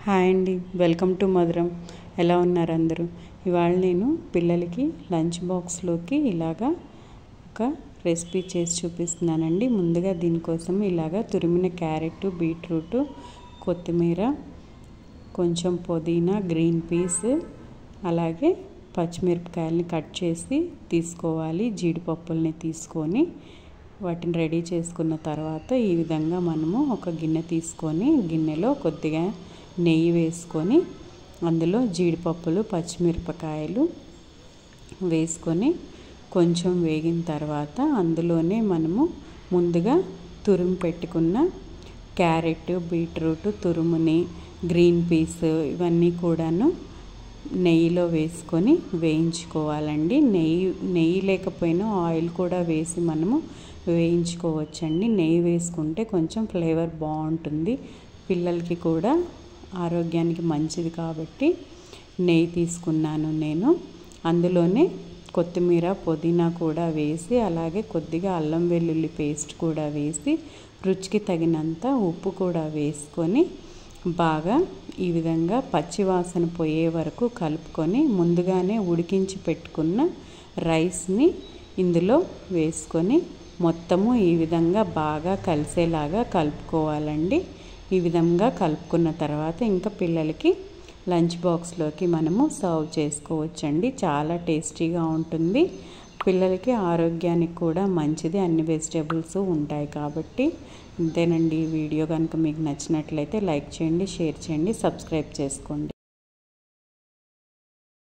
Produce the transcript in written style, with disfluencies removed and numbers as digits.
Hi అండి, welcome to మధురం. ఎలా ఉన్నారు అందరూ? ఇవాళ నేను పిల్లలకి లంచ్ బాక్స్లోకి ఇలాగా ఒక రెసిపీ చేసి చూపిస్తున్నానండి. ముందుగా దీనికోసం ఇలాగా తురిమిన క్యారెట్, బీట్రూట్, కొత్తిమీర, కొంచెం పుదీనా, గ్రీన్ పీస్, అలాగే పచ్చిమిరపకాయలని కట్ చేసి తీసుకోవాలి. జీడిపప్పుల్ని తీసుకొని వాటిని రెడీ చేసుకున్న తర్వాత ఈ విధంగా మనము ఒక గిన్నె తీసుకొని గిన్నెలో కొద్దిగా నెయ్యి వేసుకొని అందులో జీడిపప్పులు, పచ్చిమిరపకాయలు వేసుకొని కొంచెం వేగిన తర్వాత అందులోనే మనము ముందుగా తురుము పెట్టుకున్న క్యారెట్, బీట్రూట్ తురుముని, గ్రీన్ పీస్ ఇవన్నీ కూడాను నెయ్యిలో వేసుకొని వేయించుకోవాలండి. నెయ్యి లేకపోయినా ఆయిల్ కూడా వేసి మనము వేయించుకోవచ్చండి. నెయ్యి వేసుకుంటే కొంచెం ఫ్లేవర్ బాగుంటుంది, పిల్లలకి కూడా ఆరోగ్యానికి మంచిది కాబట్టి నెయ్యి తీసుకున్నాను నేను. అందులోనే కొత్తిమీర, పుదీనా కూడా వేసి అలాగే కొద్దిగా అల్లం వెల్లుల్లి పేస్ట్ కూడా వేసి రుచికి తగినంత ఉప్పు కూడా వేసుకొని బాగా ఈ విధంగా పచ్చివాసన పోయే వరకు కలుపుకొని ముందుగానే ఉడికించి పెట్టుకున్న రైస్ని ఇందులో వేసుకొని మొత్తము ఈ విధంగా బాగా కలిసేలాగా కలుపుకోవాలండి. ఈ విధంగా కలుపుకున్న తర్వాత ఇంకా పిల్లలకి లంచ్ బాక్స్లోకి మనము సర్వ్ చేసుకోవచ్చండి. చాలా టేస్టీగా ఉంటుంది, పిల్లలకి ఆరోగ్యానికి కూడా మంచిది, అన్ని వెజిటేబుల్స్ ఉంటాయి కాబట్టి. ఇంతేనండి. ఈ వీడియో కనుక మీకు నచ్చినట్లయితే లైక్ చేయండి, షేర్ చేయండి, సబ్స్క్రైబ్ చేసుకోండి.